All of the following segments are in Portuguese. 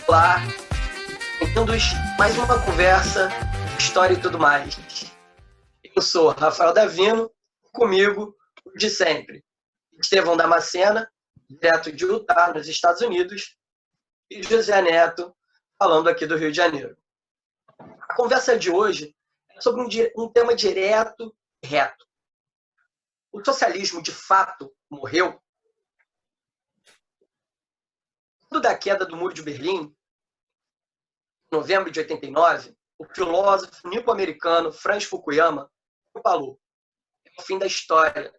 Olá, bem-vindos a mais uma conversa, história e tudo mais. Eu sou Rafael Davino, comigo, o de sempre, Estevão Damascena, direto de Utah, nos Estados Unidos, e José Neto, falando aqui do Rio de Janeiro. A conversa de hoje é sobre um tema direto e reto. O socialismo, de fato, morreu? Quando da queda do Muro de Berlim, em novembro de 89, o filósofo nipo-americano Francis Fukuyama falou: é o fim da história.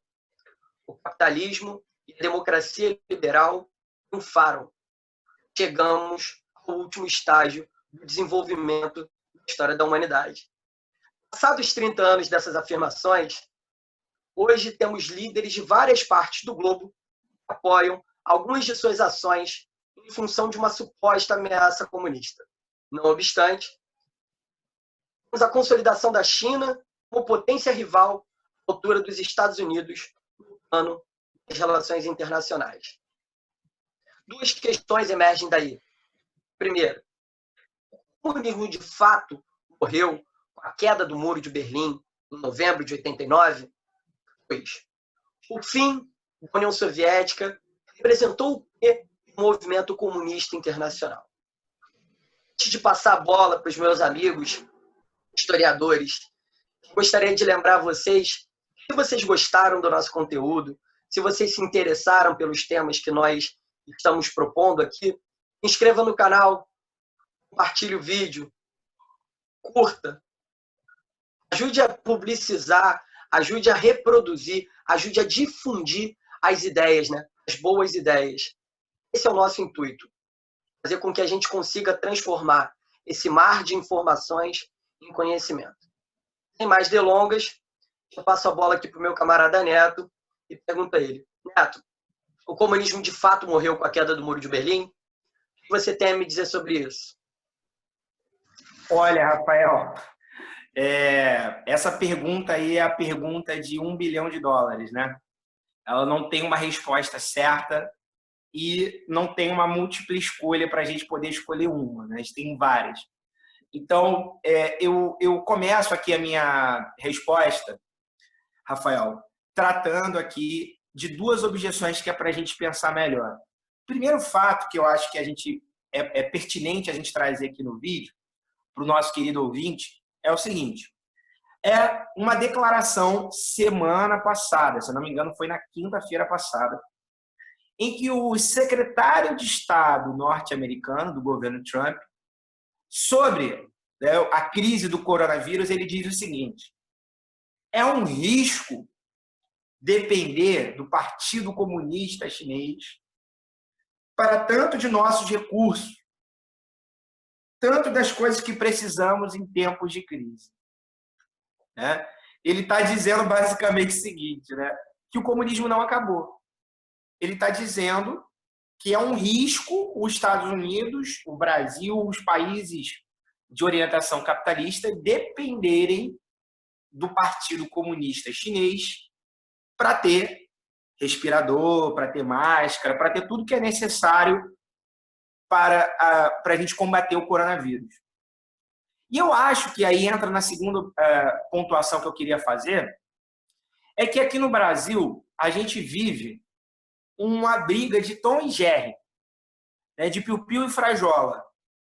O capitalismo e a democracia liberal triunfaram. Chegamos ao último estágio do desenvolvimento da história da humanidade. Passados 30 anos dessas afirmações, hoje temos líderes de várias partes do globo que apoiam algumas de suas ações em função de uma suposta ameaça comunista. Não obstante, temos a consolidação da China como potência rival à altura dos Estados Unidos no plano das relações internacionais. Duas questões emergem daí. Primeiro, o comunismo de fato morreu com a queda do Muro de Berlim em novembro de 89? Pois, o fim da União Soviética representou o quê do movimento comunista internacional? Antes de passar a bola para os meus amigos historiadores, gostaria de lembrar vocês, se vocês gostaram do nosso conteúdo, se vocês se interessaram pelos temas que nós estamos propondo aqui, se inscreva no canal, compartilhe o vídeo, curta, ajude a publicizar, ajude a reproduzir, ajude a difundir as ideias, né? As boas ideias. Esse é o nosso intuito, fazer com que a gente consiga transformar esse mar de informações em conhecimento. Sem mais delongas, eu passo a bola aqui para o meu camarada Neto e pergunto a ele: Neto, o comunismo de fato morreu com a queda do Muro de Berlim? O que você tem a me dizer sobre isso? Olha, Rafael, essa pergunta aí é a pergunta de $1 bilhão, né? Ela não tem uma resposta certa e não tem uma múltipla escolha para a gente poder escolher uma, né? A gente tem várias. Então, eu começo aqui a minha resposta, Rafael, tratando aqui de duas objeções que é para a gente pensar melhor. O primeiro fato que eu acho que é pertinente a gente trazer aqui no vídeo, para o nosso querido ouvinte, é o seguinte: é uma declaração semana passada, se eu não me engano foi na quinta-feira passada, em que o secretário de Estado norte-americano do governo Trump, sobre a crise do coronavírus, ele diz o seguinte: é um risco depender do Partido Comunista Chinês para tanto de nossos recursos, tanto das coisas que precisamos em tempos de crise. Né? Ele está dizendo basicamente o seguinte, né? Que o comunismo não acabou. Ele está dizendo que é um risco os Estados Unidos, o Brasil, os países de orientação capitalista dependerem do Partido Comunista Chinês para ter respirador, para ter máscara, para ter tudo que é necessário para a gente combater o coronavírus. E eu acho que aí entra na segunda pontuação que eu queria fazer, é que aqui no Brasil a gente vive uma briga de Tom e Jerry, né, de Piu-Piu e Frajola.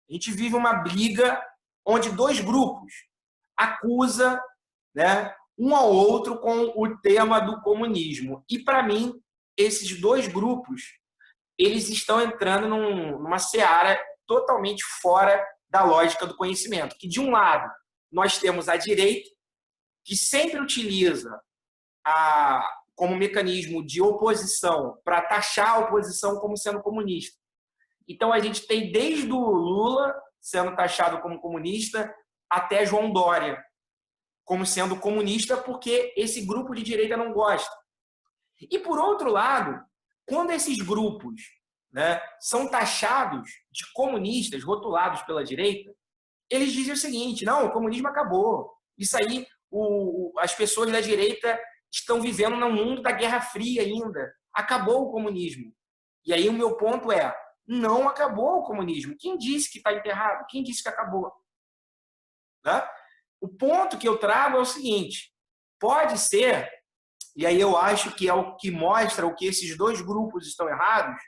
A gente vive uma briga onde dois grupos acusam, né, um ao outro com o tema do comunismo. E, para mim, esses dois grupos eles estão entrando numa seara totalmente fora da lógica do conhecimento. Que, de um lado, nós temos a direita, que sempre utiliza como mecanismo de oposição para taxar a oposição como sendo comunista. Então, a gente tem desde o Lula sendo taxado como comunista até João Dória como sendo comunista, porque esse grupo de direita não gosta. E, por outro lado, quando esses grupos, né, são taxados de comunistas, rotulados pela direita, eles dizem o seguinte: não, o comunismo acabou. Isso aí, as pessoas da direita estão vivendo no mundo da Guerra Fria ainda. Acabou o comunismo. E aí o meu ponto é: Não acabou o comunismo. Quem disse que está enterrado? Quem disse que acabou? Tá? O ponto que eu trago é o seguinte: pode ser, e aí eu acho que é o que mostra o que esses dois grupos estão errados,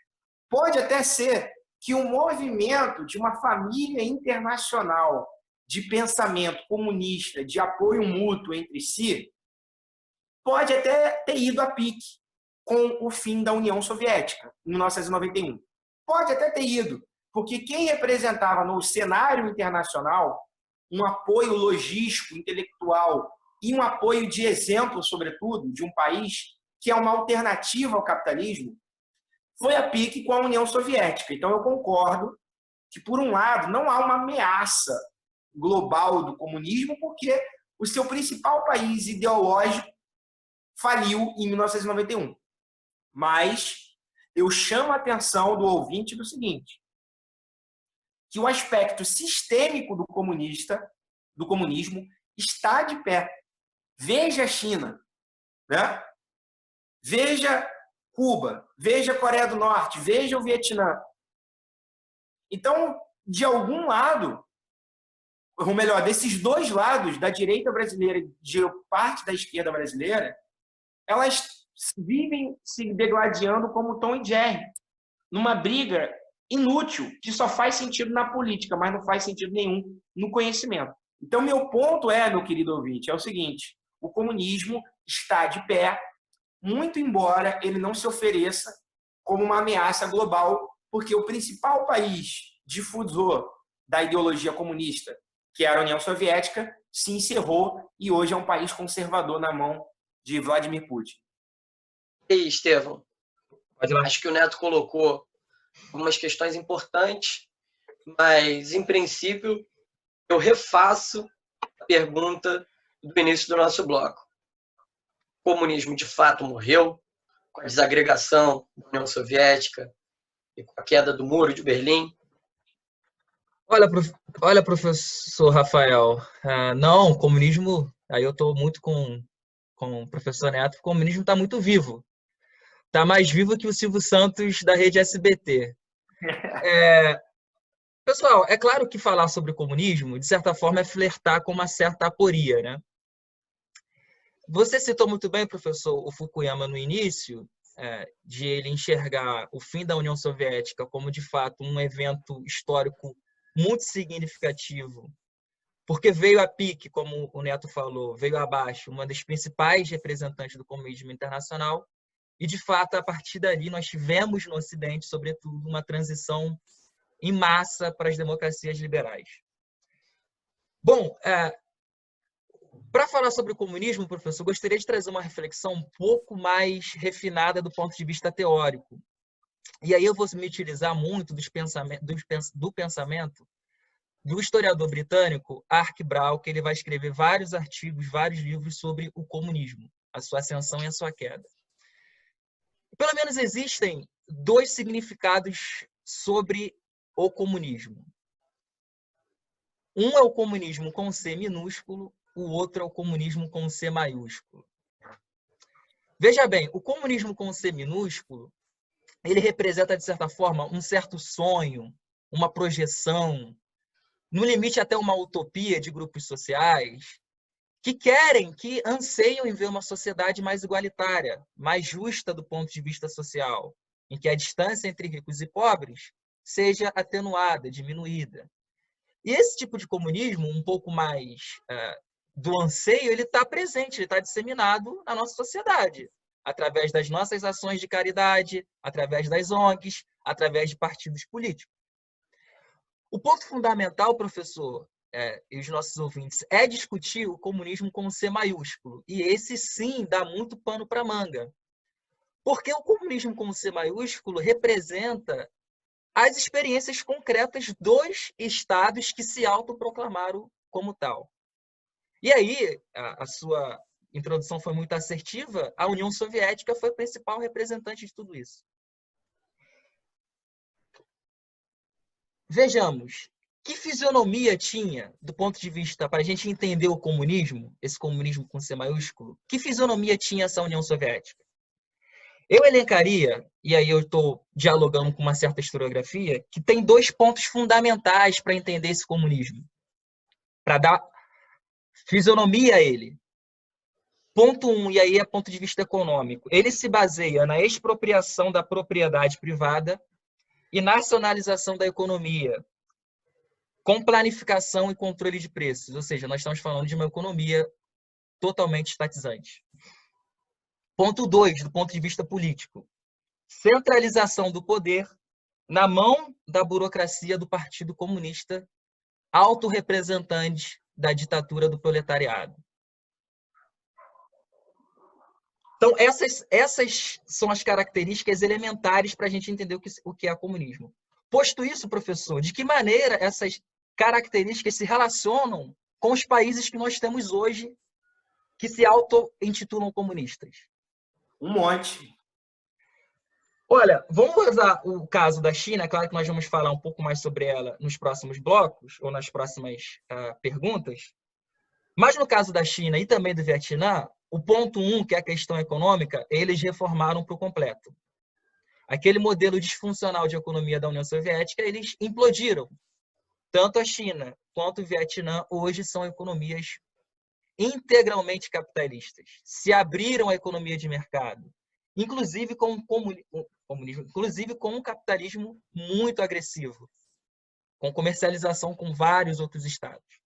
pode até ser que o movimento de uma família internacional de pensamento comunista, de apoio mútuo entre si, pode até ter ido a pique com o fim da União Soviética, em 1991. Pode até ter ido, porque quem representava no cenário internacional um apoio logístico, intelectual e um apoio de exemplo, sobretudo, de um país que é uma alternativa ao capitalismo, foi a pique com a União Soviética. Então, eu concordo que, por um lado, não há uma ameaça global do comunismo, porque o seu principal país ideológico faliu em 1991. Mas eu chamo a atenção do ouvinte do seguinte: que o aspecto sistêmico do comunismo está de pé. Veja a China, né? Veja Cuba, veja a Coreia do Norte, veja o Vietnã. Então, de algum lado, ou melhor, desses dois lados, da direita brasileira e de parte da esquerda brasileira, elas vivem se degladiando como Tom e Jerry, numa briga inútil, que só faz sentido na política, mas não faz sentido nenhum no conhecimento. Então, meu ponto é, meu querido ouvinte, é o seguinte: o comunismo está de pé, muito embora ele não se ofereça como uma ameaça global, porque o principal país difusor da ideologia comunista, que era a União Soviética, se encerrou e hoje é um país conservador na mão de Vladimir Putin. E aí, Estevão? Acho que o Neto colocou algumas questões importantes, mas, em princípio, eu refaço a pergunta do início do nosso bloco. O comunismo, de fato, morreu com a desagregação da União Soviética e com a queda do Muro de Berlim? Olha, professor Rafael, não, o comunismo, aí eu estou muito com o professor Neto, o comunismo está muito vivo. Está mais vivo que o Silvio Santos da rede SBT. Pessoal, é claro que falar sobre o comunismo, de certa forma, é flertar com uma certa aporia, né? Você citou muito bem, professor, o Fukuyama no início, de ele enxergar o fim da União Soviética como, de fato, um evento histórico muito significativo, porque veio a pique, como o Neto falou, veio abaixo, uma das principais representantes do comunismo internacional, e, de fato, a partir dali, nós tivemos no Ocidente, sobretudo, uma transição em massa para as democracias liberais. Bom, para falar sobre o comunismo, professor, gostaria de trazer uma reflexão um pouco mais refinada do ponto de vista teórico. E aí eu vou me utilizar muito do pensamento do historiador britânico Ark Brown, que ele vai escrever vários artigos, vários livros sobre o comunismo, a sua ascensão e a sua queda. Pelo menos existem dois significados sobre o comunismo. Um é o comunismo com C minúsculo, o outro é o comunismo com C maiúsculo. Veja bem, o comunismo com C minúsculo, ele representa, de certa forma, um certo sonho, uma projeção, no limite até uma utopia de grupos sociais, que anseiam em ver uma sociedade mais igualitária, mais justa do ponto de vista social, em que a distância entre ricos e pobres seja atenuada, diminuída. E esse tipo de comunismo, um pouco mais do anseio, ele está presente, ele está disseminado na nossa sociedade, através das nossas ações de caridade, através das ONGs, através de partidos políticos. O ponto fundamental, professor, e os nossos ouvintes, é discutir o comunismo com C maiúsculo. E esse, sim, dá muito pano para manga. Porque o comunismo com C maiúsculo representa as experiências concretas dos estados que se autoproclamaram como tal. E aí, a sua introdução foi muito assertiva, a União Soviética foi o principal representante de tudo isso. Vejamos, que fisionomia tinha, do ponto de vista, para a gente entender o comunismo, esse comunismo com C maiúsculo, que fisionomia tinha essa União Soviética? Eu elencaria, e aí eu estou dialogando com uma certa historiografia, que tem 2 pontos fundamentais para entender esse comunismo, para dar fisionomia a ele. Ponto 1, e aí é ponto de vista econômico, ele se baseia na expropriação da propriedade privada e nacionalização da economia, com planificação e controle de preços, ou seja, nós estamos falando de uma economia totalmente estatizante. Ponto 2, do ponto de vista político, centralização do poder na mão da burocracia do Partido Comunista, autorrepresentante da ditadura do proletariado. Então, essas são as características elementares para a gente entender o que é comunismo. Posto isso, professor, de que maneira essas características se relacionam com os países que nós temos hoje que se auto-intitulam comunistas? Um monte. Olha, vamos usar o caso da China, claro que nós vamos falar um pouco mais sobre ela nos próximos blocos, ou nas próximas perguntas, mas no caso da China e também do Vietnã, o ponto 1, que é a questão econômica, eles reformaram por completo. Aquele modelo disfuncional de economia da União Soviética, eles implodiram. Tanto a China quanto o Vietnã hoje são economias integralmente capitalistas. Se abriram à economia de mercado, inclusive com um capitalismo muito agressivo, com comercialização com vários outros estados.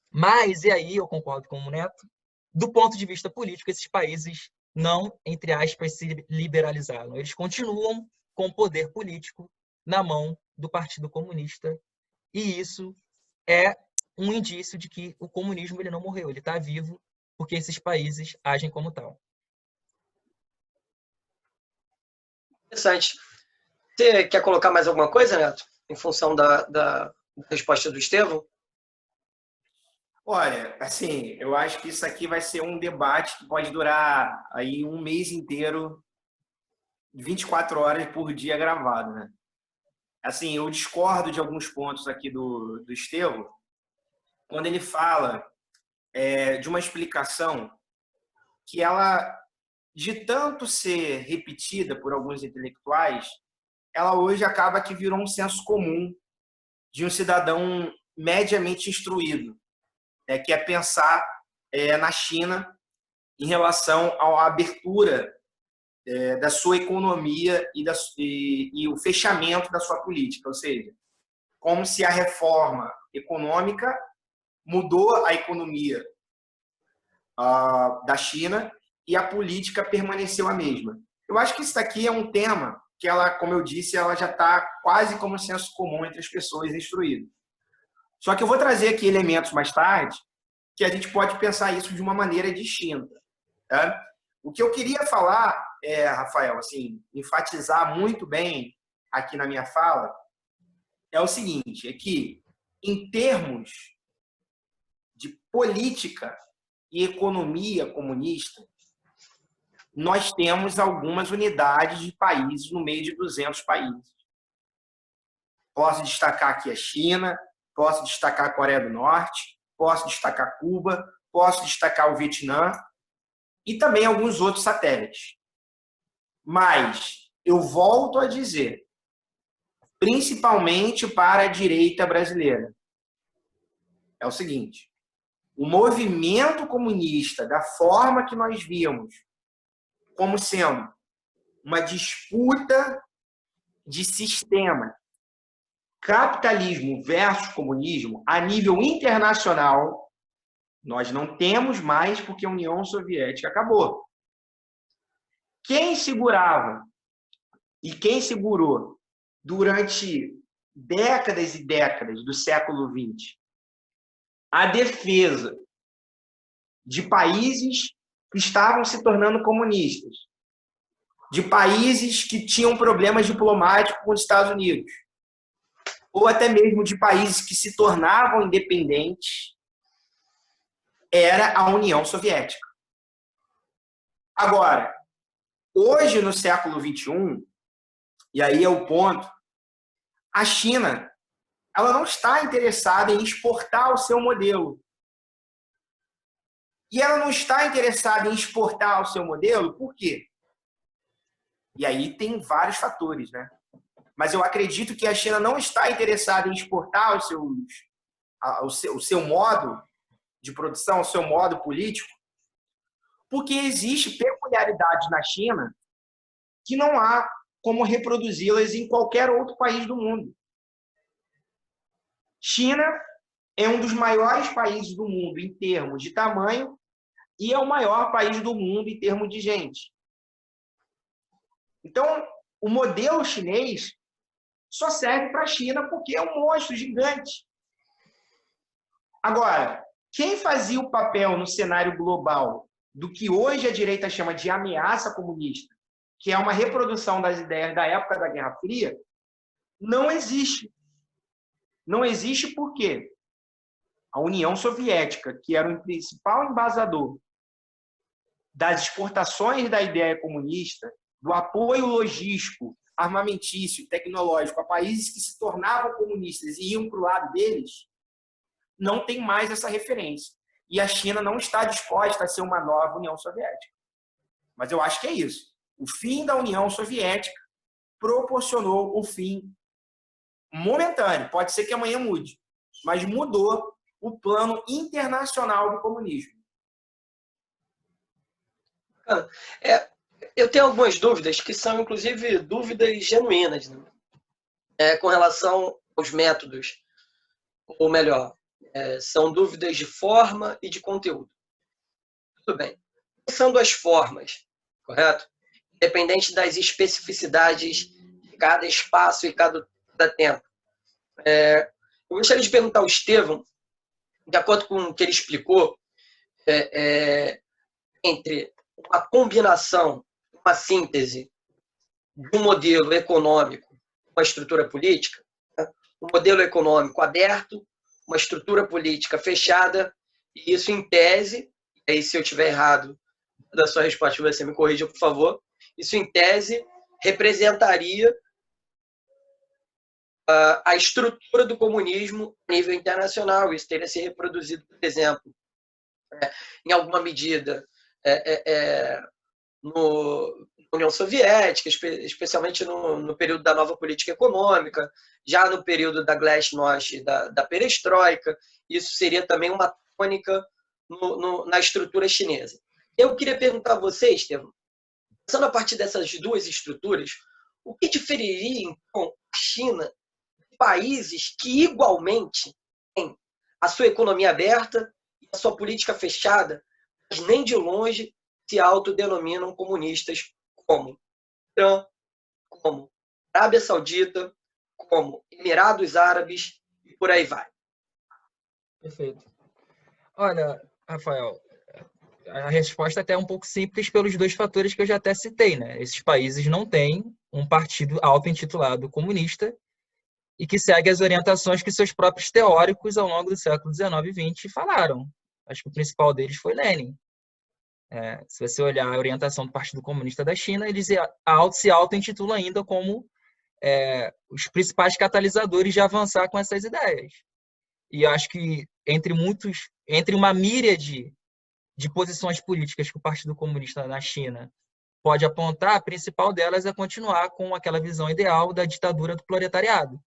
Mas, e aí eu concordo com o Neto, do ponto de vista político, esses países não, entre aspas, se liberalizaram. Eles continuam com o poder político na mão do Partido Comunista, e isso é um indício de que o comunismo ele não morreu, ele está vivo, porque esses países agem como tal. Interessante. Você quer colocar mais alguma coisa, Neto, em função da resposta do Estevão? Olha, assim, eu acho que isso aqui vai ser um debate que pode durar aí um mês inteiro, 24 horas por dia gravado, né? Assim, eu discordo de alguns pontos aqui do Estevão, quando ele fala de uma explicação que ela, de tanto ser repetida por alguns intelectuais, ela hoje acaba que virou um senso comum de um cidadão mediamente instruído, que é pensar na China em relação à abertura da sua economia e o fechamento da sua política, ou seja, como se a reforma econômica mudou a economia da China e a política permaneceu a mesma. Eu acho que isso daqui é um tema que ela, como eu disse, ela já está quase como um senso comum entre as pessoas instruídas. Só que eu vou trazer aqui elementos mais tarde que a gente pode pensar isso de uma maneira distinta. Tá? O que eu queria falar, Rafael, assim, enfatizar muito bem aqui na minha fala, é o seguinte, é que em termos de política e economia comunista, nós temos algumas unidades de países no meio de 200 países. Posso destacar aqui a China, posso destacar a Coreia do Norte, posso destacar Cuba, posso destacar o Vietnã e também alguns outros satélites. Mas eu volto a dizer, principalmente para a direita brasileira, é o seguinte: o movimento comunista, da forma que nós vimos, como sendo uma disputa de sistema, capitalismo versus comunismo, a nível internacional, nós não temos mais porque a União Soviética acabou. Quem segurava e quem segurou durante décadas e décadas do século XX a defesa de países que estavam se tornando comunistas, de países que tinham problemas diplomáticos com os Estados Unidos, ou até mesmo de países que se tornavam independentes, era a União Soviética. Agora, hoje, no século XXI, e aí é o ponto, a China ela não está interessada em exportar o seu modelo. E ela não está interessada em exportar o seu modelo, por quê? E aí tem vários fatores, né? Mas eu acredito que a China não está interessada em exportar o seu modo de produção, o seu modo político, porque existe peculiaridades na China que não há como reproduzi-las em qualquer outro país do mundo. China é um dos maiores países do mundo em termos de tamanho e é o maior país do mundo em termos de gente. Então, o modelo chinês só serve para a China porque é um monstro gigante. Agora, quem fazia o papel no cenário global do que hoje a direita chama de ameaça comunista, que é uma reprodução das ideias da época da Guerra Fria, não existe. Não existe por quê? A União Soviética, que era o principal embasador das exportações da ideia comunista, do apoio logístico, armamentício, tecnológico a países que se tornavam comunistas e iam para o lado deles, não tem mais essa referência. E a China não está disposta a ser uma nova União Soviética. Mas eu acho que é isso. O fim da União Soviética proporcionou o fim momentâneo. Pode ser que amanhã mude, mas mudou o plano internacional do comunismo. Eu tenho algumas dúvidas que são, inclusive, dúvidas genuínas, né? Com relação aos métodos, ou melhor, são dúvidas de forma e de conteúdo. Tudo bem. Pensando as formas, correto? Independente das especificidades de cada espaço e cada tempo. Eu gostaria de perguntar ao Estevão, de acordo com o que ele explicou, entre uma combinação, uma síntese de um modelo econômico, uma estrutura política, né? Um modelo econômico aberto, uma estrutura política fechada, e isso em tese, e aí se eu estiver errado da sua resposta, você me corrija, por favor, isso em tese representaria a estrutura do comunismo a nível internacional. Isso teria se reproduzido, por exemplo, em alguma medida, na União Soviética, especialmente no período da nova política econômica, já no período da Glasnost, da perestroika. Isso seria também uma tônica na estrutura chinesa. Eu queria perguntar a você, Estevão, pensando a partir dessas duas estruturas, o que diferiria, então, a China de países que igualmente têm a sua economia aberta e a sua política fechada, mas nem de longe se autodenominam comunistas, como Irã, como Arábia Saudita, como Emirados Árabes e por aí vai? Perfeito. Olha, Rafael, a resposta até é um pouco simples pelos dois fatores que eu já até citei, né? Esses países não têm um partido auto-intitulado comunista e que segue as orientações que seus próprios teóricos ao longo do século XIX e XX falaram. Acho que o principal deles foi Lenin. Se você olhar a orientação do Partido Comunista da China, eles se auto-intitulam ainda como os principais catalisadores de avançar com essas ideias. E acho que entre uma míriade de posições políticas que o Partido Comunista na China pode apontar, a principal delas é continuar com aquela visão ideal da ditadura do proletariado,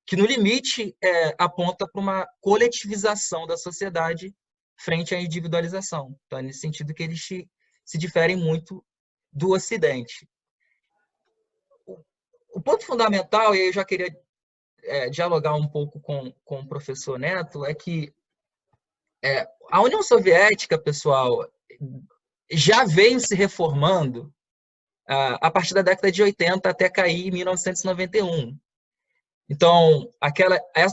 que no limite aponta para uma coletivização da sociedade frente à individualização. Então, é nesse sentido que eles se diferem muito do Ocidente. O ponto fundamental, e aí eu já queria dialogar um pouco com o professor Neto, é que a União Soviética, pessoal, já veio se reformando a partir da década de 80 até cair em 1991. Então,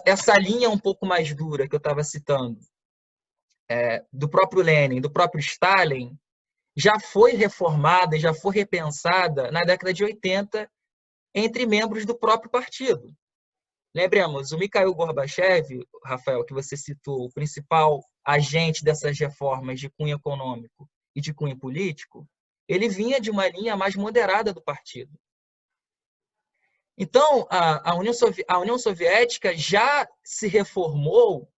essa linha um pouco mais dura que eu estava citando, do próprio Lenin, do próprio Stalin, já foi reformada e já foi repensada na década de 80 entre membros do próprio partido. Lembremos, o Mikhail Gorbachev, Rafael, que você citou, o principal agente dessas reformas de cunho econômico e de cunho político, ele vinha de uma linha mais moderada do partido. Então, a União Soviética já se reformou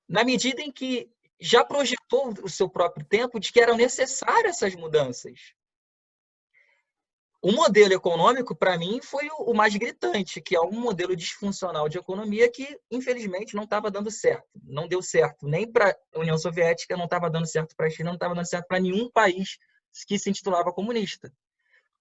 na medida em que já projetou o seu próprio tempo de que eram necessárias essas mudanças. O modelo econômico, para mim, foi o mais gritante, que é um modelo disfuncional de economia que, infelizmente, não estava dando certo. Não deu certo nem para a União Soviética, não estava dando certo para a China, não estava dando certo para nenhum país que se intitulava comunista.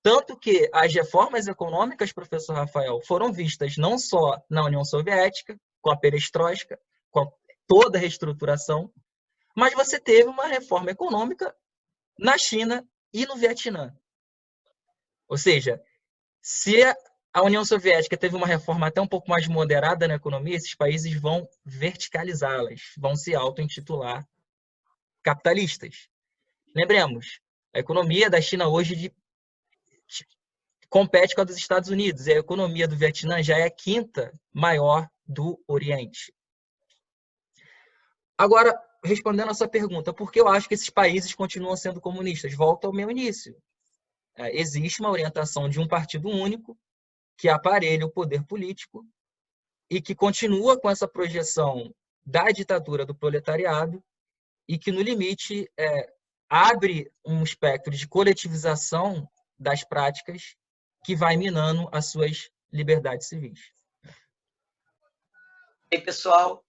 Tanto que as reformas econômicas, professor Rafael, foram vistas não só na União Soviética, com a perestroika, com toda a reestruturação, mas você teve uma reforma econômica na China e no Vietnã. Ou seja, se a União Soviética teve uma reforma até um pouco mais moderada na economia, esses países vão verticalizá-las, vão se auto-intitular capitalistas. Lembremos, a economia da China hoje compete com a dos Estados Unidos, e a economia do Vietnã já é a quinta maior do Oriente. Agora, respondendo a sua pergunta, por que eu acho que esses países continuam sendo comunistas? Volto ao meu início. Existe uma orientação de um partido único que aparelha o poder político e que continua com essa projeção da ditadura do proletariado e que, no limite, abre um espectro de coletivização das práticas que vai minando as suas liberdades civis. E aí, pessoal,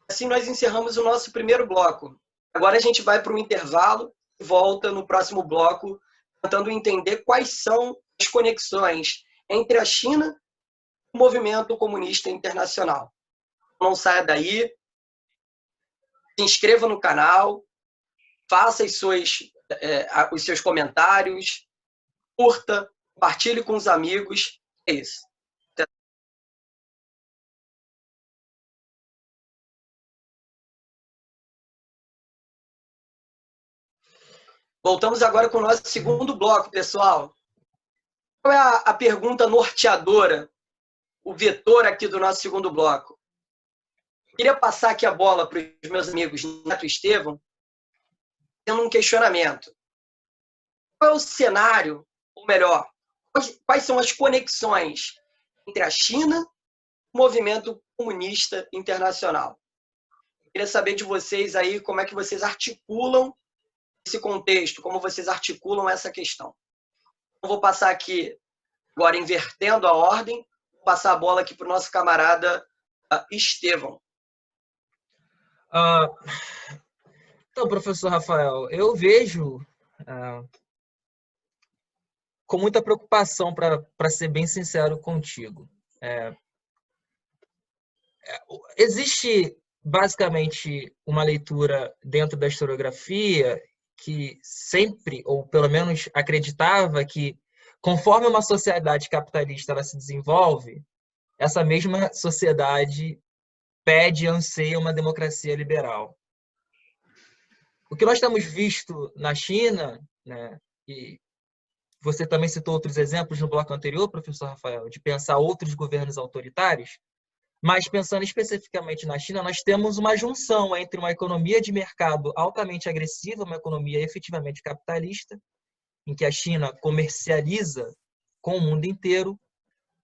assim nós encerramos o nosso primeiro bloco. Agora a gente vai para um intervalo e volta no próximo bloco tentando entender quais são as conexões entre a China e o movimento comunista internacional. Não saia daí, se inscreva no canal, faça os seus comentários, curta, compartilhe com os amigos. É isso. Voltamos agora com o nosso segundo bloco, pessoal. Qual é a pergunta norteadora, o vetor aqui do nosso segundo bloco? Eu queria passar aqui a bola para os meus amigos Neto e Estevão, tendo um questionamento. Qual é o cenário, ou melhor, quais são as conexões entre a China e o movimento comunista internacional? Eu queria saber de vocês aí como é que vocês articulam esse contexto, como vocês articulam essa questão. Eu vou passar aqui, agora invertendo a ordem, vou passar a bola aqui para o nosso camarada Estevão. Então, professor Rafael, eu vejo com muita preocupação, para ser bem sincero contigo. Existe, basicamente, uma leitura dentro da historiografia que sempre, ou pelo menos acreditava que, conforme uma sociedade capitalista ela se desenvolve, essa mesma sociedade pede e anseia uma democracia liberal. O que nós temos visto na China, né, e você também citou outros exemplos no bloco anterior, professor Rafael, de pensar outros governos autoritários, mas pensando especificamente na China, nós temos uma junção entre uma economia de mercado altamente agressiva, uma economia efetivamente capitalista, em que a China comercializa com o mundo inteiro,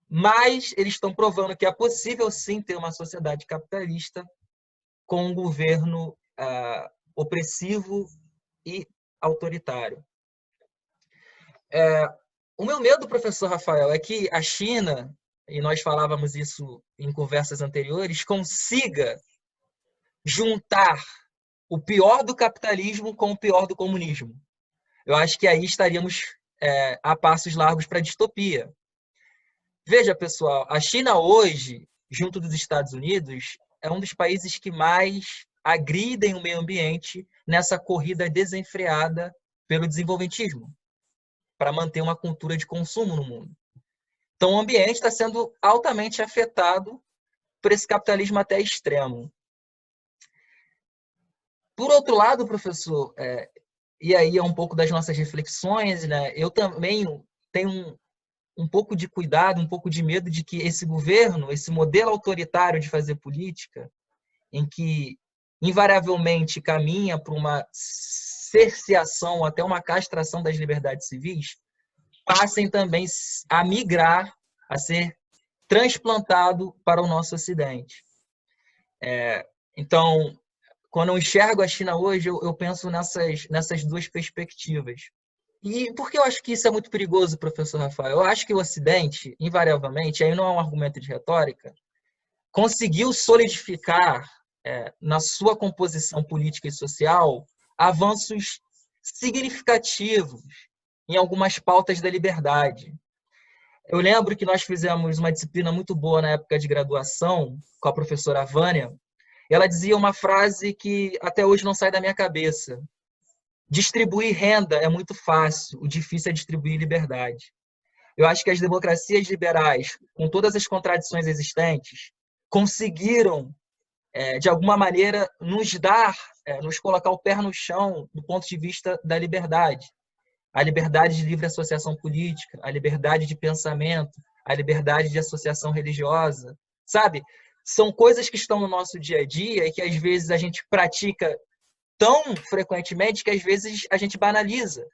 mas eles estão provando que é possível sim ter uma sociedade capitalista com um governo opressivo e autoritário. O meu medo, professor Rafael, é que a China, e nós falávamos isso em conversas anteriores, consiga juntar o pior do capitalismo com o pior do comunismo. Eu acho que aí estaríamos a passos largos para a distopia. Veja, pessoal, a China hoje, junto dos Estados Unidos, é um dos países que mais agridem o meio ambiente nessa corrida desenfreada pelo desenvolvimentismo, para manter uma cultura de consumo no mundo. Então, o ambiente está sendo altamente afetado por esse capitalismo até extremo. Por outro lado, professor, e aí é um pouco das nossas reflexões, né? Eu também tenho um pouco de cuidado, um pouco de medo de que esse governo, esse modelo autoritário de fazer política, em que invariavelmente caminha para uma cerceação, até uma castração das liberdades civis, passem também a migrar, a ser transplantado para o nosso Ocidente. Então, quando eu enxergo a China hoje, eu penso nessas duas perspectivas. E por que eu acho que isso é muito perigoso, professor Rafael? Eu acho que o Ocidente, invariavelmente, aí não é um argumento de retórica, conseguiu solidificar na sua composição política e social avanços significativos em algumas pautas da liberdade. Eu lembro que nós fizemos uma disciplina muito boa na época de graduação com a professora Vânia. Ela dizia uma frase que até hoje não sai da minha cabeça. Distribuir renda é muito fácil, o difícil é distribuir liberdade. Eu acho que as democracias liberais, com todas as contradições existentes, conseguiram, de alguma maneira, nos colocar o pé no chão do ponto de vista da liberdade. A liberdade de livre associação política, a liberdade de pensamento, a liberdade de associação religiosa, sabe? São coisas que estão no nosso dia a dia e que às vezes a gente pratica tão frequentemente que às vezes a gente banaliza.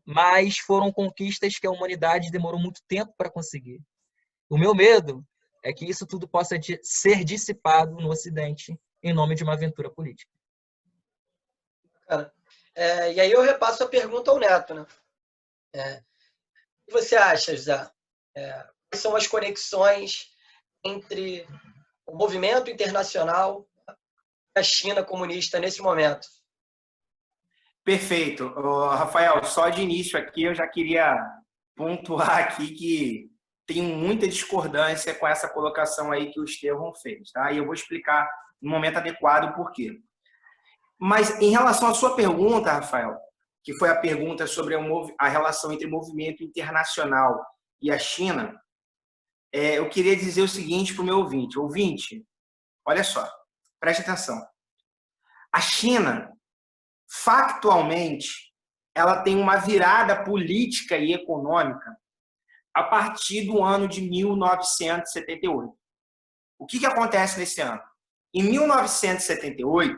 Mas foram conquistas que a humanidade demorou muito tempo para conseguir. O meu medo é que isso tudo possa ser dissipado no Ocidente em nome de uma aventura política. Cara, e aí eu repasso a pergunta ao Neto, né? O que você acha, José? Quais são as conexões entre o movimento internacional e a China comunista nesse momento? Perfeito. Rafael, só de início aqui eu já queria pontuar aqui que tenho muita discordância com essa colocação aí que o Estevão fez, tá? E eu vou explicar no momento adequado o porquê. Mas em relação à sua pergunta, Rafael, que foi a pergunta sobre a relação entre o movimento internacional e a China, eu queria dizer o seguinte para o meu ouvinte. Ouvinte, olha só, preste atenção. A China, factualmente, ela tem uma virada política e econômica a partir do ano de 1978. O que acontece nesse ano? Em 1978,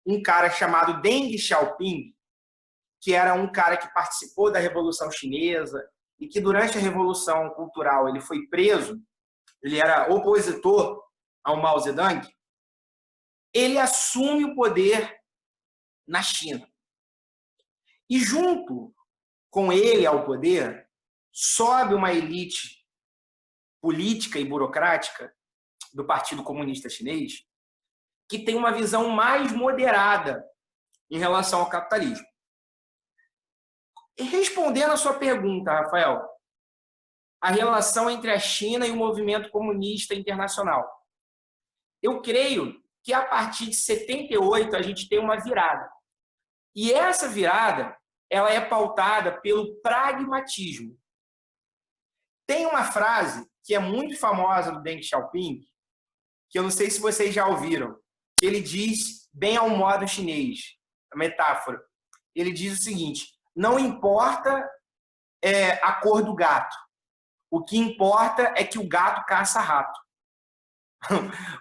um cara chamado Deng Xiaoping, que era um cara que participou da Revolução Chinesa e que durante a Revolução Cultural ele foi preso, ele era opositor ao Mao Zedong, ele assume o poder na China. E junto com ele ao poder, sobe uma elite política e burocrática do Partido Comunista Chinês que tem uma visão mais moderada em relação ao capitalismo. E respondendo a sua pergunta, Rafael, a relação entre a China e o movimento comunista internacional. Eu creio que a partir de 78 a gente tem uma virada. E essa virada, ela é pautada pelo pragmatismo. Tem uma frase que é muito famosa do Deng Xiaoping, que eu não sei se vocês já ouviram, que ele diz, bem ao modo chinês, a metáfora. Ele diz o seguinte: não importa a cor do gato, o que importa é que o gato caça rato.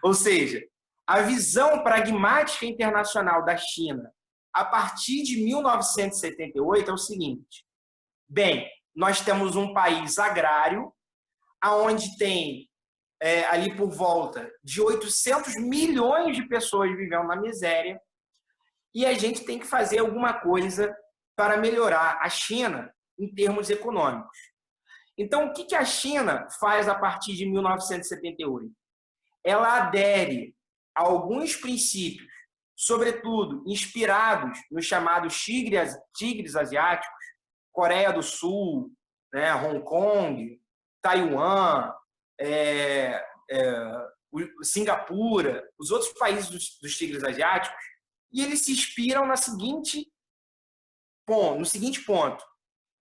Ou seja, a visão pragmática internacional da China a partir de 1978 é o seguinte: bem, nós temos um país agrário, onde tem ali por volta de 800 milhões de pessoas vivendo na miséria, e a gente tem que fazer alguma coisa para melhorar a China em termos econômicos. Então, o que a China faz a partir de 1978? Ela adere a alguns princípios, sobretudo inspirados nos chamados tigres asiáticos, Coreia do Sul, né, Hong Kong, Taiwan, Singapura, os outros países dos tigres asiáticos, e eles se inspiram no seguinte ponto.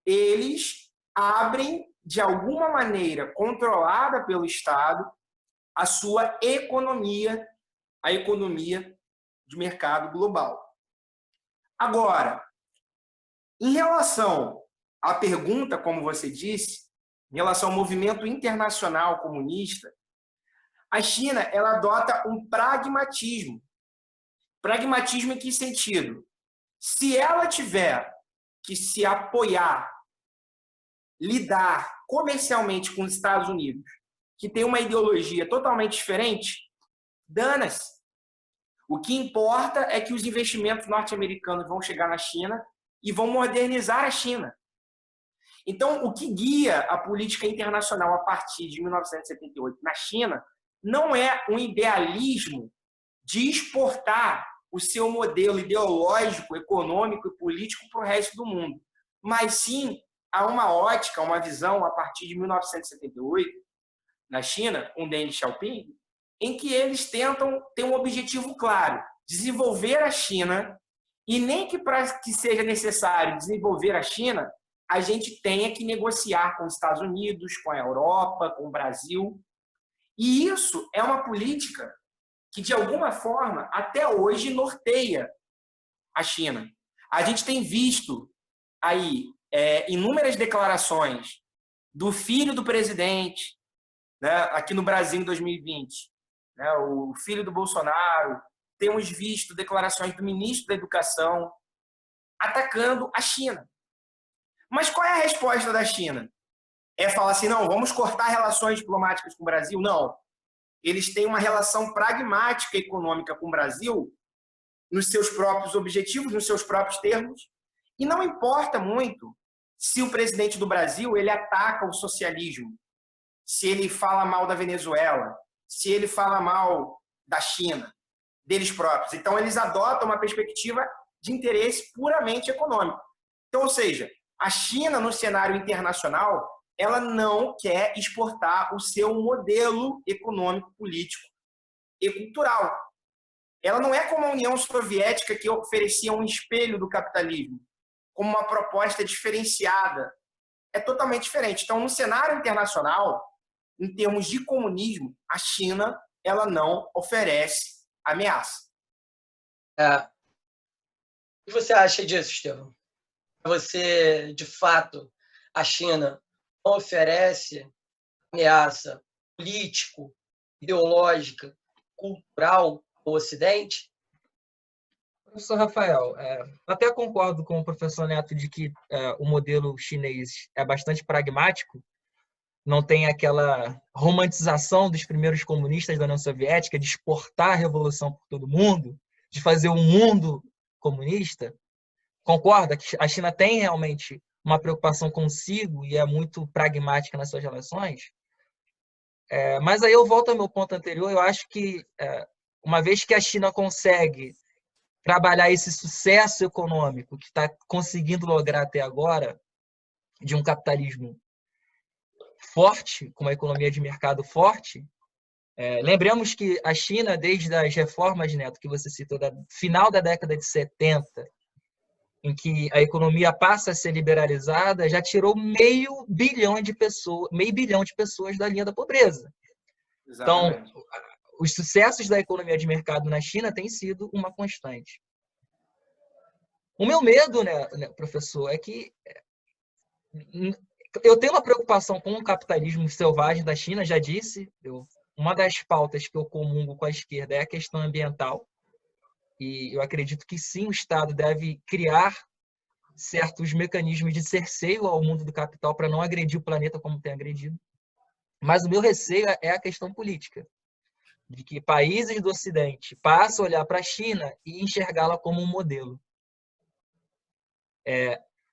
Eles abrem, de alguma maneira controlada pelo Estado, a sua economia, a economia de mercado global. Agora, em relação à pergunta, como você disse, em relação ao movimento internacional comunista, a China ela adota um pragmatismo. Pragmatismo em que sentido? Se ela tiver que se apoiar, lidar comercialmente com os Estados Unidos, que tem uma ideologia totalmente diferente, dana-se. O que importa é que os investimentos norte-americanos vão chegar na China e vão modernizar a China. Então, o que guia a política internacional a partir de 1978 na China não é um idealismo de exportar o seu modelo ideológico, econômico e político para o resto do mundo, mas sim há uma ótica, uma visão a partir de 1978 na China, com Deng Xiaoping, em que eles tentam ter um objetivo claro, desenvolver a China, e nem que para que seja necessário desenvolver a China, a gente tenha que negociar com os Estados Unidos, com a Europa, com o Brasil. E isso é uma política que, de alguma forma, até hoje norteia a China. A gente tem visto aí inúmeras declarações do filho do presidente, né, aqui no Brasil em 2020, né, o filho do Bolsonaro. Temos visto declarações do ministro da Educação atacando a China. Mas qual é a resposta da China? É falar assim, não, vamos cortar relações diplomáticas com o Brasil? Não. Eles têm uma relação pragmática econômica com o Brasil, nos seus próprios objetivos, nos seus próprios termos, e não importa muito se o presidente do Brasil ele ataca o socialismo, se ele fala mal da Venezuela, se ele fala mal da China, deles próprios. Então, eles adotam uma perspectiva de interesse puramente econômico. Então, ou seja, a China, no cenário internacional, ela não quer exportar o seu modelo econômico, político e cultural. Ela não é como a União Soviética, que oferecia um espelho do capitalismo, como uma proposta diferenciada. É totalmente diferente. Então, no cenário internacional, em termos de comunismo, a China ela não oferece ameaça. O que você acha disso, Estevão? Você, de fato, a China não oferece ameaça político, ideológica, cultural ao Ocidente? Professor Rafael, até concordo com o professor Neto de que o modelo chinês é bastante pragmático, não tem aquela romantização dos primeiros comunistas da União Soviética de exportar a revolução por todo mundo, de fazer um mundo comunista. Concorda que a China tem realmente uma preocupação consigo e é muito pragmática nas suas relações? Mas aí eu volto ao meu ponto anterior, eu acho que uma vez que a China consegue trabalhar esse sucesso econômico que está conseguindo lograr até agora, de um capitalismo forte, com uma economia de mercado forte, lembremos que a China, desde as reformas, Neto, que você citou, da final da década de 70, em que a economia passa a ser liberalizada, já tirou meio bilhão de pessoas da linha da pobreza. Exatamente. Então, os sucessos da economia de mercado na China têm sido uma constante. O meu medo, né, professor, é que eu tenho uma preocupação com o capitalismo selvagem da China, já disse. Uma das pautas que eu comungo com a esquerda é a questão ambiental. E eu acredito que sim, o Estado deve criar certos mecanismos de cerceio ao mundo do capital para não agredir o planeta como tem agredido. Mas o meu receio é a questão política, de que países do Ocidente passam a olhar para a China e enxergá-la como um modelo.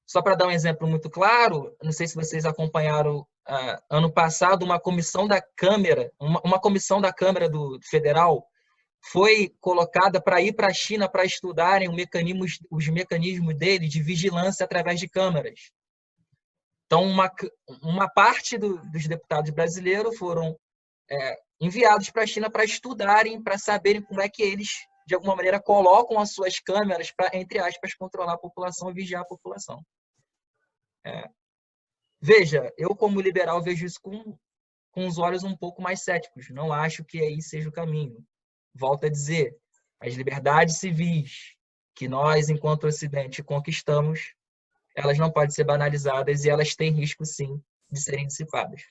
Só para dar um exemplo muito claro, não sei se vocês acompanharam ano passado uma comissão da Câmara, uma comissão da Câmara Federal foi colocada para ir para a China para estudarem os mecanismos dele de vigilância através de câmeras. Então, uma parte dos deputados brasileiros foram enviados para a China para estudarem, para saberem como é que eles, de alguma maneira, colocam as suas câmeras para, entre aspas, controlar a população e vigiar a população. Veja, eu como liberal vejo isso com os olhos um pouco mais céticos. Não acho que aí seja o caminho. Volto a dizer, as liberdades civis que nós, enquanto Ocidente, conquistamos, elas não podem ser banalizadas e elas têm risco, sim, de serem dissipadas.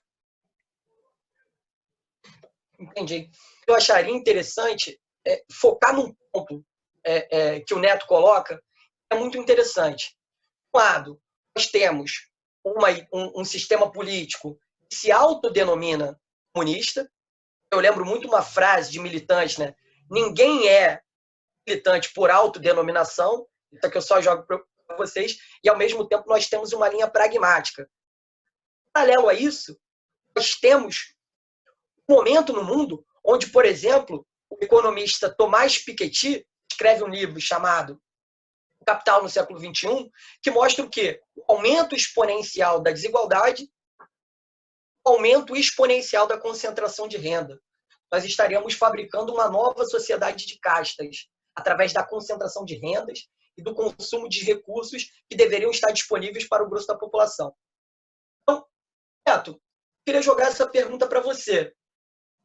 Entendi. Eu acharia interessante focar num ponto que o Neto coloca, é muito interessante. De um lado, nós temos um sistema político que se autodenomina comunista. Eu lembro muito uma frase de militante, né? Ninguém é militante por autodenominação. Isso aqui eu só jogo para para vocês, e ao mesmo tempo nós temos uma linha pragmática. Paralelo a isso, nós temos um momento no mundo onde, por exemplo, o economista Thomas Piketty escreve um livro chamado O Capital no Século XXI, que mostra o quê? O aumento exponencial da desigualdade, o aumento exponencial da concentração de renda. Nós estaríamos fabricando uma nova sociedade de castas, através da concentração de rendas e do consumo de recursos que deveriam estar disponíveis para o grosso da população. Então, Neto, eu queria jogar essa pergunta para você.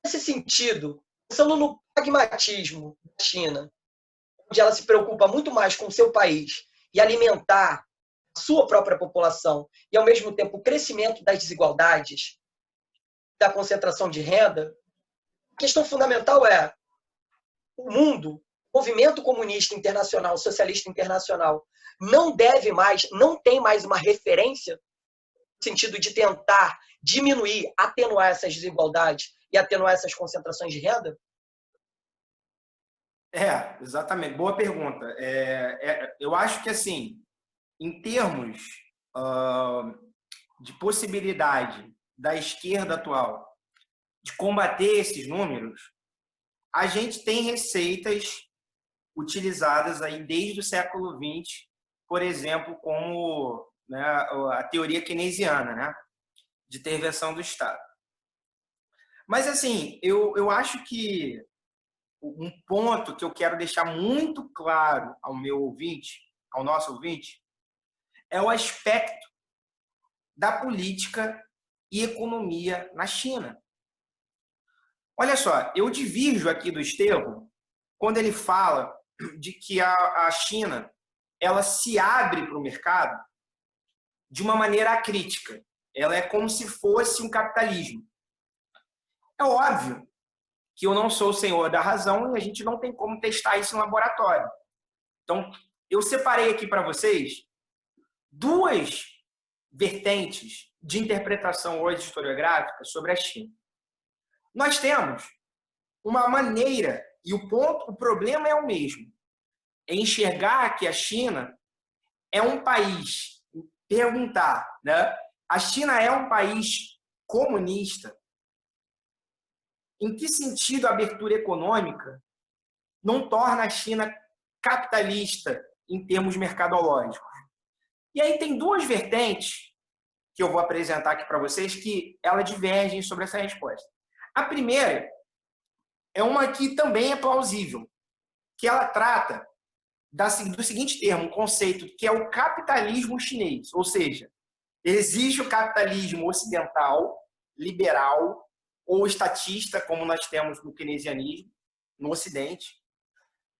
Nesse sentido, pensando no pragmatismo da China, onde ela se preocupa muito mais com o seu país e alimentar a sua própria população, e ao mesmo tempo o crescimento das desigualdades, da concentração de renda, a questão fundamental é o mundo, o movimento comunista internacional, o socialista internacional, não tem mais uma referência no sentido de tentar diminuir, atenuar essas desigualdades e atenuar essas concentrações de renda? Exatamente. Boa pergunta. Eu acho que, assim, em termos de possibilidade da esquerda atual de combater esses números, a gente tem receitas utilizadas aí desde o século XX, por exemplo, como, né, a teoria keynesiana, né, de intervenção do Estado. Mas, assim, eu acho que um ponto que eu quero deixar muito claro ao meu ouvinte, ao nosso ouvinte, é o aspecto da política e economia na China. Olha só, eu divirjo aqui do Estevão quando ele fala de que a China ela se abre para o mercado de uma maneira acrítica. Ela é como se fosse um capitalismo. É óbvio que eu não sou o senhor da razão e a gente não tem como testar isso em laboratório. Então, eu separei aqui para vocês duas vertentes de interpretação hoje historiográfica sobre a China. Nós temos uma maneira, e o problema é o mesmo, é enxergar que a China é um país, perguntar, né? A China é um país comunista? Em que sentido a abertura econômica não torna a China capitalista em termos mercadológicos? E aí tem duas vertentes que eu vou apresentar aqui para vocês que elas divergem sobre essa resposta. A primeira é uma que também é plausível, que ela trata do seguinte termo, um conceito que é o capitalismo chinês, ou seja, existe o capitalismo ocidental, liberal ou estatista, como nós temos no keynesianismo, no Ocidente,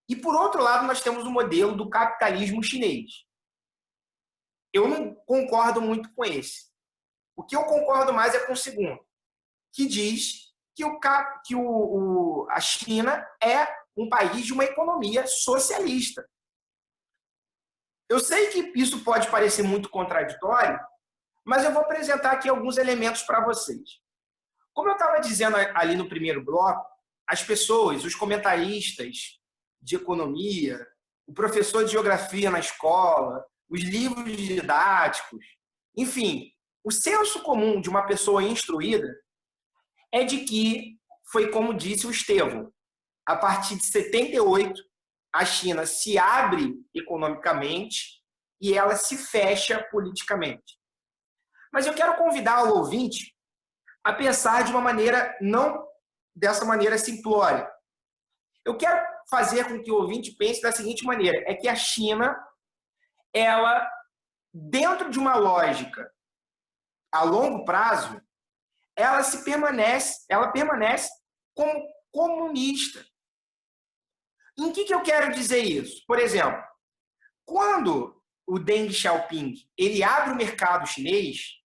e por outro lado nós temos o modelo do capitalismo chinês. Eu não concordo muito com esse. O que eu concordo mais é com o segundo, que diz que a China é um país de uma economia socialista. Eu sei que isso pode parecer muito contraditório, mas eu vou apresentar aqui alguns elementos para vocês. Como eu estava dizendo ali no primeiro bloco, as pessoas, os comentaristas de economia, o professor de geografia na escola, os livros didáticos, enfim, o senso comum de uma pessoa instruída é de que, foi como disse o Estevão, a partir de 78, a China se abre economicamente e ela se fecha politicamente. Mas eu quero convidar o ouvinte a pensar de uma maneira, não dessa maneira simplória. Eu quero fazer com que o ouvinte pense da seguinte maneira, é que a China, ela, dentro de uma lógica a longo prazo, ela permanece como comunista. Em que eu quero dizer isso? Por exemplo, quando o Deng Xiaoping ele abre o mercado chinês,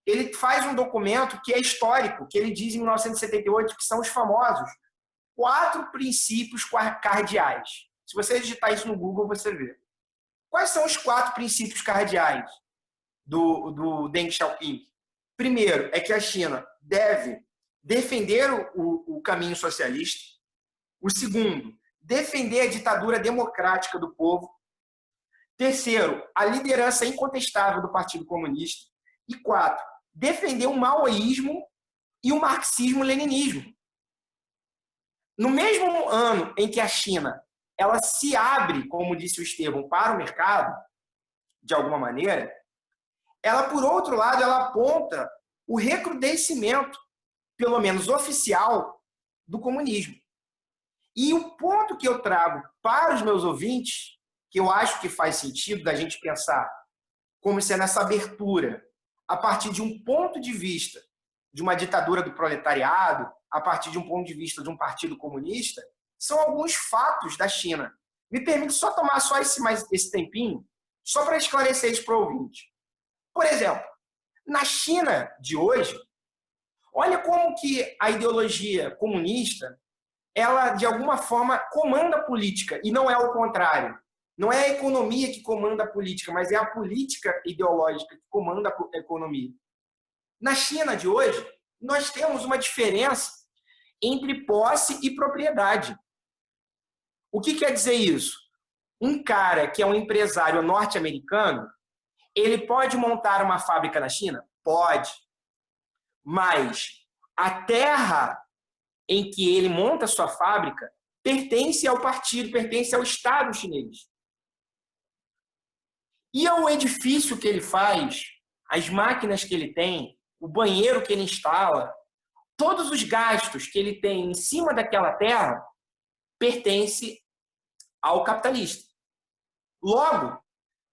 ele faz um documento que é histórico, que ele diz em 1978, que são os famosos 4 princípios cardeais. Se você digitar isso no Google, você vê. Quais são os 4 princípios cardeais do Deng Xiaoping? Primeiro, é que a China deve defender o caminho socialista. O segundo, defender a ditadura democrática do povo. Terceiro, a liderança incontestável do Partido Comunista. E 4, defender o maoísmo e o marxismo-leninismo. No mesmo ano em que a China ela se abre, como disse o Estevão, para o mercado, de alguma maneira, ela, por outro lado, ela aponta o recrudescimento, pelo menos oficial, do comunismo. E o ponto que eu trago para os meus ouvintes, que eu acho que faz sentido da gente pensar como se é nessa abertura, a partir de um ponto de vista de uma ditadura do proletariado, a partir de um ponto de vista de um partido comunista, são alguns fatos da China. Me permite só tomar só esse tempinho, só para esclarecer isso para o ouvinte. Por exemplo, na China de hoje, olha como que a ideologia comunista, ela, de alguma forma, comanda a política, e não é o contrário. Não é a economia que comanda a política, mas é a política ideológica que comanda a economia. Na China de hoje, nós temos uma diferença entre posse e propriedade. O que quer dizer isso? Um cara que é um empresário norte-americano, ele pode montar uma fábrica na China? Pode. Mas a terra em que ele monta a sua fábrica pertence ao partido, pertence ao Estado chinês. E o edifício que ele faz, as máquinas que ele tem, o banheiro que ele instala, todos os gastos que ele tem em cima daquela terra pertence ao capitalista. Logo,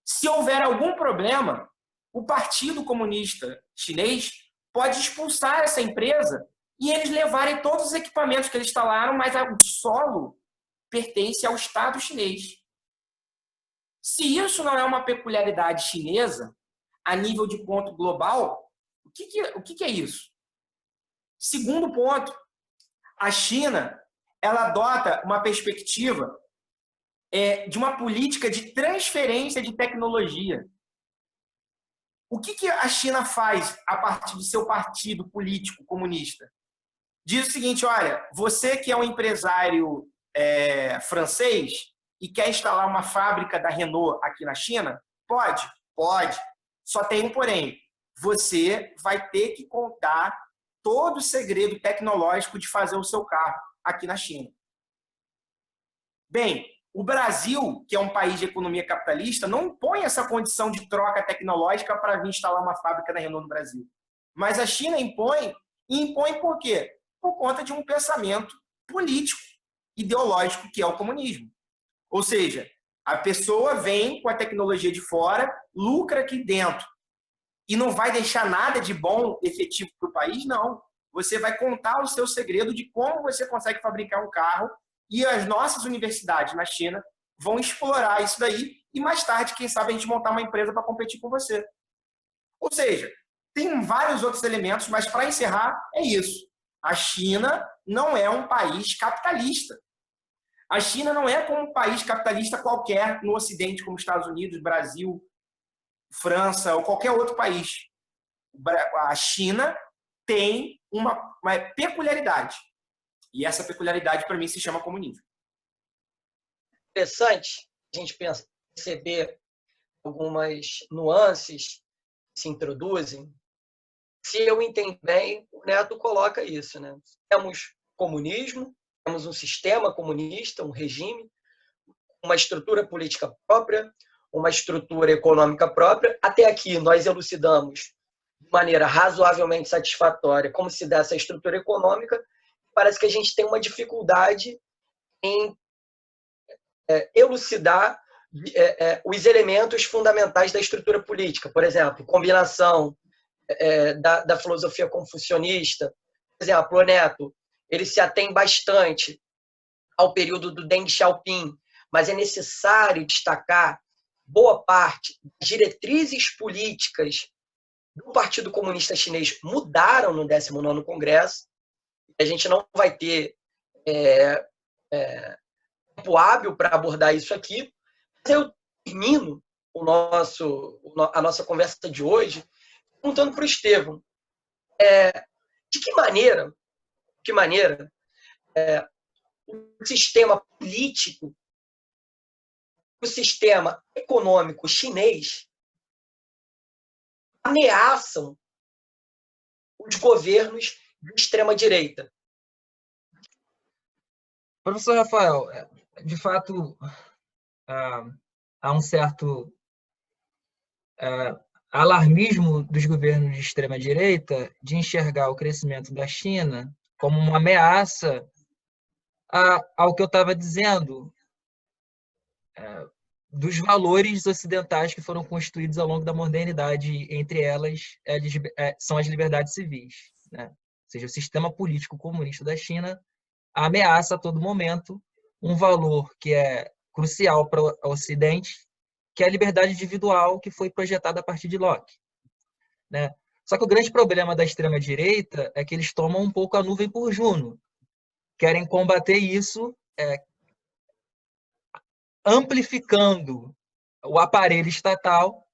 se houver algum problema, o Partido Comunista Chinês pode expulsar essa empresa e eles levarem todos os equipamentos que eles instalaram, mas o solo pertence ao Estado chinês. Se isso não é uma peculiaridade chinesa, a nível de ponto global, o que é isso? Segundo ponto, a China ela adota uma perspectiva de uma política de transferência de tecnologia. O que a China faz a partir do seu partido político comunista? Diz o seguinte, olha, você que é um empresário francês e quer instalar uma fábrica da Renault aqui na China, pode? Pode. Só tem um porém. Você vai ter que contar todo o segredo tecnológico de fazer o seu carro aqui na China. Bem, o Brasil, que é um país de economia capitalista, não impõe essa condição de troca tecnológica para vir instalar uma fábrica da Renault no Brasil. Mas a China impõe, e impõe por quê? Por conta de um pensamento político, ideológico, que é o comunismo. Ou seja, a pessoa vem com a tecnologia de fora, lucra aqui dentro, e não vai deixar nada de bom, efetivo para o país, não. Você vai contar o seu segredo de como você consegue fabricar um carro e as nossas universidades na China vão explorar isso daí e mais tarde, quem sabe, a gente montar uma empresa para competir com você. Ou seja, tem vários outros elementos, mas para encerrar, é isso. A China não é um país capitalista. A China não é como um país capitalista qualquer no Ocidente, como Estados Unidos, Brasil, França ou qualquer outro país. A China tem uma peculiaridade. E essa peculiaridade, para mim, se chama comunismo. Interessante a gente perceber algumas nuances que se introduzem. Se eu entendo bem, o Neto coloca isso, né? Temos comunismo, temos um sistema comunista, um regime, uma estrutura política própria, uma estrutura econômica própria. Até aqui nós elucidamos de maneira razoavelmente satisfatória como se dá essa estrutura econômica. Parece que a gente tem uma dificuldade em elucidar os elementos fundamentais da estrutura política. Por exemplo, combinação da filosofia confucionista. Por exemplo, o Neto, ele se atém bastante ao período do Deng Xiaoping, mas é necessário destacar boa parte das diretrizes políticas do Partido Comunista Chinês mudaram no 19º Congresso. A gente não vai ter tempo hábil para abordar isso aqui. Mas eu termino a nossa conversa de hoje perguntando para o Estevão, de que maneira o sistema político o sistema econômico chinês ameaçam os governos de extrema-direita. Professor Rafael, de fato, há um certo alarmismo dos governos de extrema-direita de enxergar o crescimento da China como uma ameaça ao que eu estava dizendo, dos valores ocidentais que foram construídos ao longo da modernidade, entre elas são as liberdades civis, né? Ou seja, o sistema político comunista da China ameaça a todo momento um valor que é crucial para o Ocidente, que é a liberdade individual que foi projetada a partir de Locke, né? Só que o grande problema da extrema-direita é que eles tomam um pouco a nuvem por Juno. Querem combater isso amplificando o aparelho estatal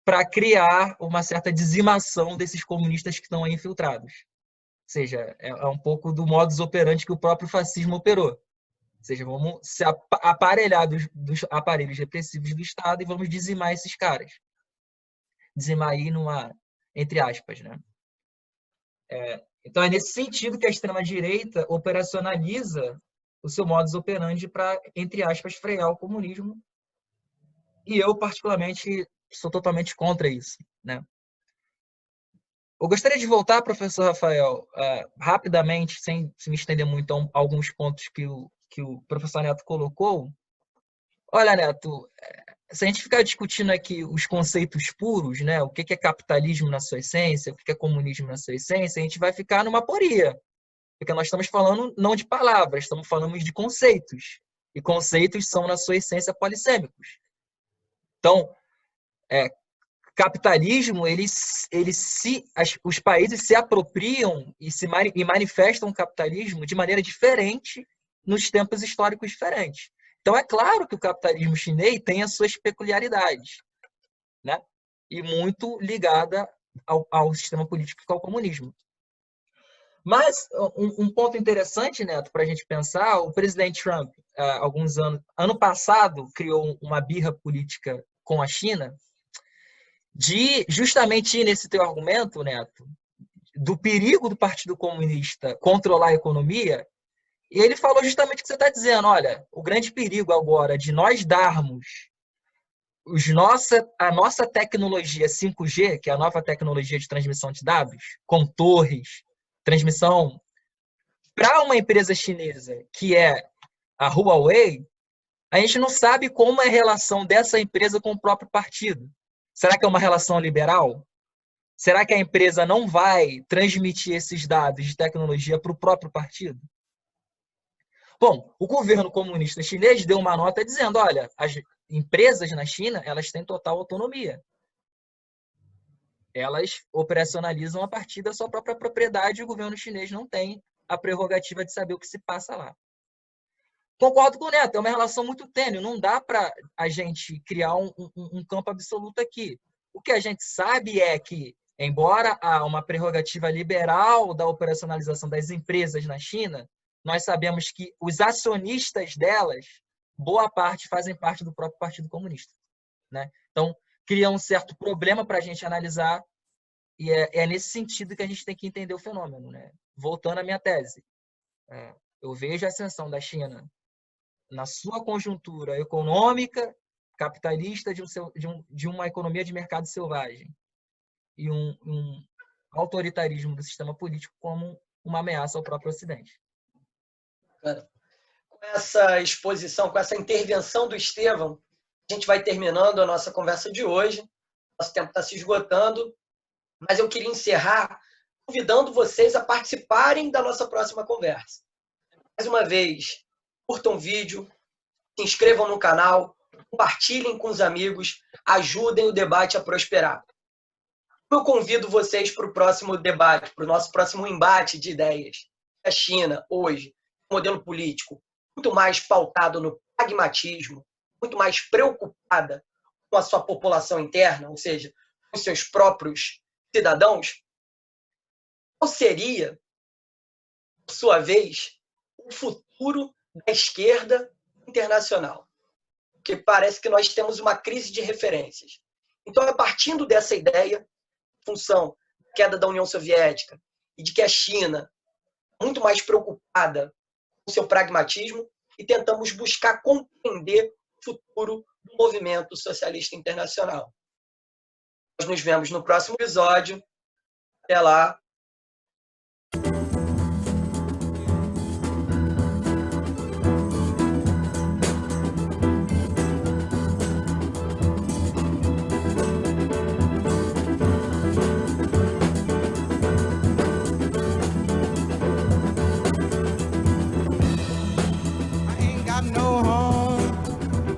para criar uma certa dizimação desses comunistas que estão aí infiltrados. Ou seja, é um pouco do modus operandi que o próprio fascismo operou. Ou seja, vamos se aparelhar dos aparelhos repressivos do Estado e vamos dizimar esses caras. Dizimar aí entre aspas, né? Então é nesse sentido que a extrema-direita operacionaliza o seu modus operandi para, entre aspas, frear o comunismo. E eu, particularmente, sou totalmente contra isso, né? Eu gostaria de voltar, professor Rafael, rapidamente, sem me estender muito a alguns pontos que o professor Neto colocou. Olha, Neto, se a gente ficar discutindo aqui os conceitos puros, né, o que é capitalismo na sua essência, o que é comunismo na sua essência, a gente vai ficar numa aporia. Porque nós estamos falando não de palavras, estamos falando de conceitos. E conceitos são, na sua essência, polissêmicos. Então, capitalismo, os países se apropriam e manifestam o capitalismo de maneira diferente nos tempos históricos diferentes. Então, é claro que o capitalismo chinês tem as suas peculiaridades, né? E muito ligada ao sistema político que é o comunismo. Mas um ponto interessante, Neto, para a gente pensar, o presidente Trump, ano passado, criou uma birra política com a China, de justamente ir nesse teu argumento, Neto, do perigo do Partido Comunista controlar a economia, e ele falou justamente o que você está dizendo. Olha, o grande perigo agora de nós darmos a nossa tecnologia 5G, que é a nova tecnologia de transmissão de dados, com torres, transmissão, para uma empresa chinesa, que é a Huawei, a gente não sabe como é a relação dessa empresa com o próprio partido. Será que é uma relação liberal? Será que a empresa não vai transmitir esses dados de tecnologia para o próprio partido? Bom, o governo comunista chinês deu uma nota dizendo, olha, as empresas na China, elas têm total autonomia. Elas operacionalizam a partir da sua própria propriedade e o governo chinês não tem a prerrogativa de saber o que se passa lá. Concordo com o Neto, é uma relação muito tênue, não dá para a gente criar um campo absoluto aqui. O que a gente sabe é que, embora há uma prerrogativa liberal da operacionalização das empresas na China, nós sabemos que os acionistas delas, boa parte, fazem parte do próprio Partido Comunista, né? Então, cria um certo problema para a gente analisar e é nesse sentido que a gente tem que entender o fenômeno, né? Voltando à minha tese, eu vejo a ascensão da China na sua conjuntura econômica, capitalista de uma economia de mercado selvagem e um autoritarismo do sistema político como uma ameaça ao próprio Ocidente. Com essa exposição, com essa intervenção do Estevão, a gente vai terminando a nossa conversa de hoje. Nosso tempo está se esgotando, mas eu queria encerrar convidando vocês a participarem da nossa próxima conversa. Mais uma vez, curtam o vídeo, se inscrevam no canal, compartilhem com os amigos, ajudem o debate a prosperar. Eu convido vocês para o próximo debate, para o nosso próximo embate de ideias. A China, hoje, modelo político muito mais pautado no pragmatismo, muito mais preocupada com a sua população interna, ou seja, com seus próprios cidadãos, qual seria, por sua vez, o futuro da esquerda internacional? porque parece que nós temos uma crise de referências. Então, a partindo dessa ideia, função da queda da União Soviética e de que a China é muito mais preocupada com seu pragmatismo, e tentamos buscar compreender o futuro do movimento socialista internacional. Nós nos vemos no próximo episódio. Até lá.